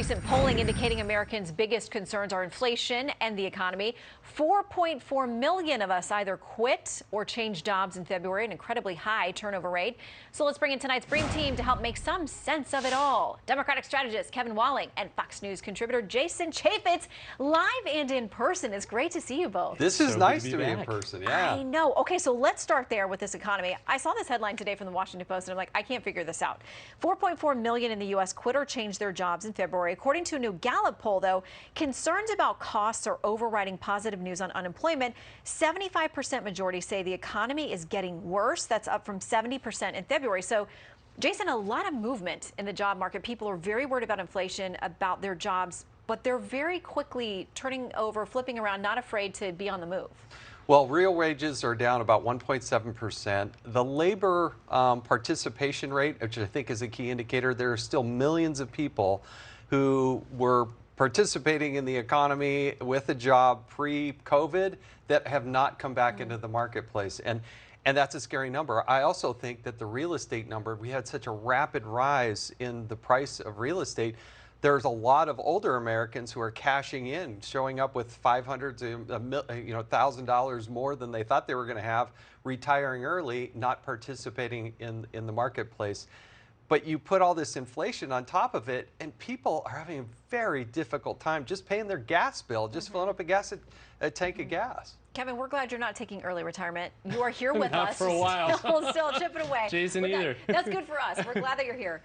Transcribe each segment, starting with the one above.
recent polling indicating Americans' biggest concerns are inflation and the economy. 4.4 million of us either quit or changed jobs in February, an incredibly high turnover rate. So let's bring in tonight's Bream team to help make some sense of it all. Democratic strategist Kevin Walling and Fox News contributor Jason Chaffetz, live and in person. It's great to see you both. This is nice to be in person, yeah. I know. Okay, so let's start there with this economy. I saw this headline today from the Washington Post, and I'm like, I can't figure this out. 4.4 million in the U.S. quit or changed their jobs in February. According to a new Gallup poll, though, concerns about costs are overriding positive news on unemployment. 75% majority say the economy is getting worse. That's up from 70% in February. So, Jason, a lot of movement in the job market. People are very worried about inflation, about their jobs, but they're very quickly turning over, flipping around, not afraid to be on the move. Well, real wages are down about 1.7%. The labor participation rate, which I think is a key indicator, there are still millions of people who were participating in the economy with a job pre-COVID that have not come back into the marketplace. And that's a scary number. I also think that the real estate number, we had such a rapid rise in the price of real estate. There's a lot of older Americans who are cashing in, showing up with $500 to $1,000 more than they thought they were going to have, retiring early, not participating in the marketplace. But you put all this inflation on top of it, and people are having a very difficult time just paying their gas bill, just filling up a tank of gas. Kevin, we're glad you're not taking early retirement. You are here with Not us. for a while. Still chipping away. Jason either. That's good for us. We're glad that you're here.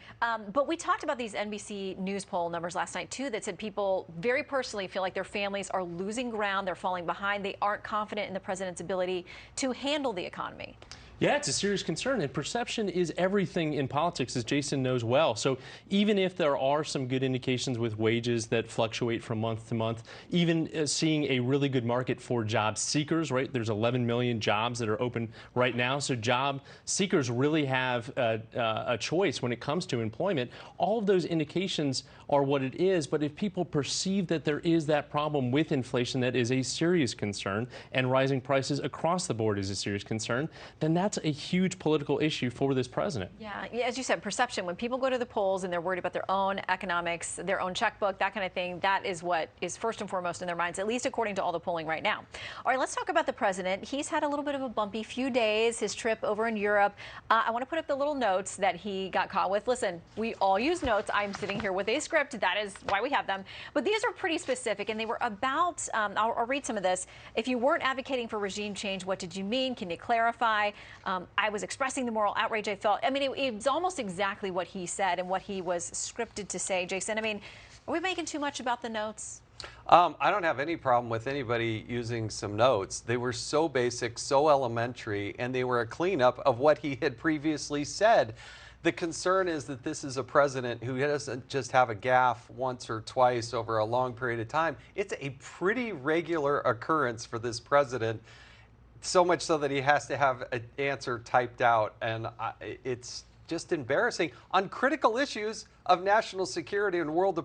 But we talked about these NBC News poll numbers last night, too, that said people very personally feel like their families are losing ground. They're falling behind. They aren't confident in the president's ability to handle the economy. Yeah, it's a serious concern, and perception is everything in politics, as Jason knows well. So even if there are some good indications with wages that fluctuate from month to month, even seeing a really good market for job seekers, right? There's 11 million jobs that are open right now. So job seekers really have a choice when it comes to employment. All of those indications are what it is. But if people perceive that there is that problem with inflation that is a serious concern, and rising prices across the board is a serious concern, then that's a huge political issue for this president. Yeah, as you said, perception. When people go to the polls and they're worried about their own economics, their own checkbook, that kind of thing, that is what is first and foremost in their minds, at least according to all the polling right now. All right, let's talk about the president. He's had a little bit of a bumpy few days, his trip over in Europe. I want to put up the little notes that he got caught with. Listen, we all use notes. I'm sitting here with a script. That is why we have them. But these are pretty specific, and they were about, I'll read some of this. If you weren't advocating for regime change, what did you mean? Can you clarify? I was expressing the moral outrage I felt. I mean, it's almost exactly what he said and what he was scripted to say. Jason, I mean, are we making too much about the notes? I don't have any problem with anybody using some notes. They were so basic, so elementary, and they were a cleanup of what he had previously said. The concern is that this is a president who doesn't just have a gaffe once or twice over a long period of time. It's a pretty regular occurrence for this president, so much so that he has to have an answer typed out, and it's just embarrassing on critical issues of national security and world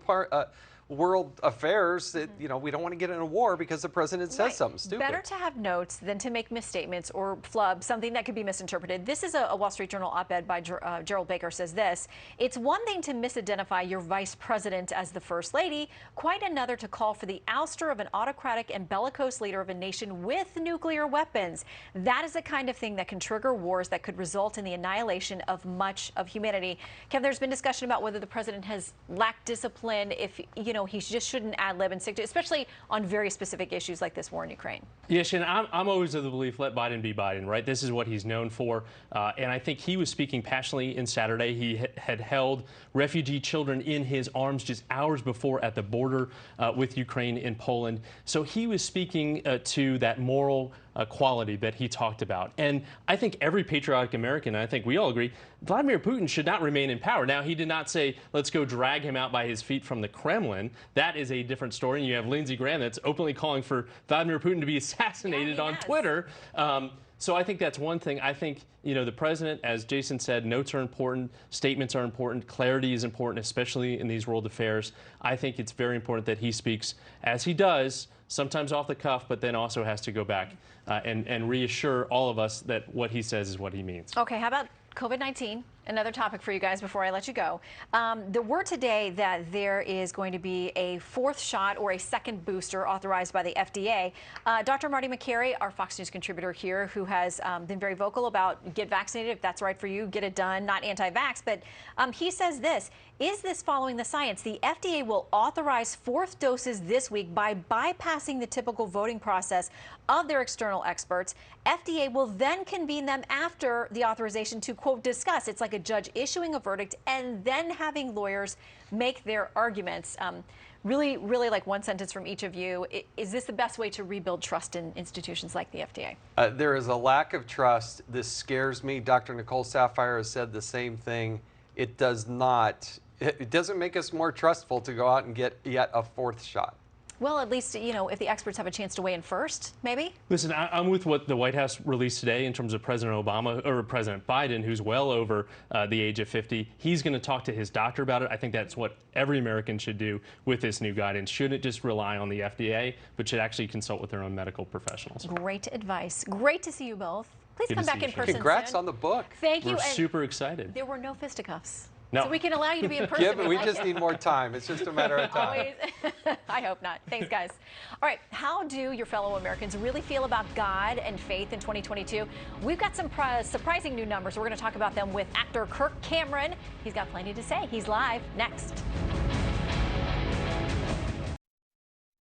affairs that, we don't want to get in a war because the president says something stupid. Better to have notes than to make misstatements or flub something that could be misinterpreted. This is a Wall Street Journal op-ed by Gerald Baker says this: it's one thing to misidentify your vice president as the first lady, quite another to call for the ouster of an autocratic and bellicose leader of a nation with nuclear weapons. That is the kind of thing that can trigger wars that could result in the annihilation of much of humanity. Kevin, there's been discussion about whether the president has lacked discipline, if, he just shouldn't ad-lib and stick to, especially on very specific issues like this war in Ukraine. Yeah, Shannon, I'm always of the belief, let Biden be Biden, right? This is what he's known for. And I think he was speaking passionately in Saturday. He had held refugee children in his arms just hours before at the border with Ukraine in Poland. So he was speaking to that moral quality that he talked about. And I think every patriotic American, and I think we all agree, Vladimir Putin should not remain in power. Now, he did not say, let's go drag him out by his feet from the Kremlin. That is a different story. And you have Lindsey Graham that's openly calling for Vladimir Putin to be assassinated on Twitter. So I think that's one thing. I think, the president, as Jason said, notes are important, statements are important, clarity is important, especially in these world affairs. I think it's very important that he speaks as he does, sometimes off the cuff, but then also has to go back and reassure all of us that what he says is what he means. Okay, how about COVID-19? Another topic for you guys before I let you go. The word today that there is going to be a fourth shot or a second booster authorized by the FDA. Dr. Marty McCary, our Fox News contributor here, who has been very vocal about get vaccinated, if that's right for you, get it done, not anti-vax. But he says this, is this following the science? The FDA will authorize fourth doses this week by bypassing the typical voting process of their external experts. FDA will then convene them after the authorization to, quote, discuss. It's like a judge issuing a verdict and then having lawyers make their arguments. Really like one sentence from each of you. Is this the best way to rebuild trust in institutions like the FDA? There is a lack of trust. This scares me. Dr. Nicole Saphier has said the same thing. It doesn't make us more trustful to go out and get yet a fourth shot. Well, at least, you know, if the experts have a chance to weigh in first, maybe? Listen, I'm with what the White House released today in terms of President Obama or President Biden, who's well over the age of 50. He's going to talk to his doctor about it. I think that's what every American should do with this new guidance. Shouldn't just rely on the FDA, but should actually consult with their own medical professionals. Great advice. Great to see you both. Please Good come to back see in you, person Congrats soon. on the book. Thank you. We're And super excited. there were no fisticuffs. No. So we can allow you to be in person. We just need more time. It's just a matter of time. Always. I hope not. Thanks, guys. All right. How do your fellow Americans really feel about God and faith in 2022? We've got some surprising new numbers. We're going to talk about them with actor Kirk Cameron. He's got plenty to say. He's live next.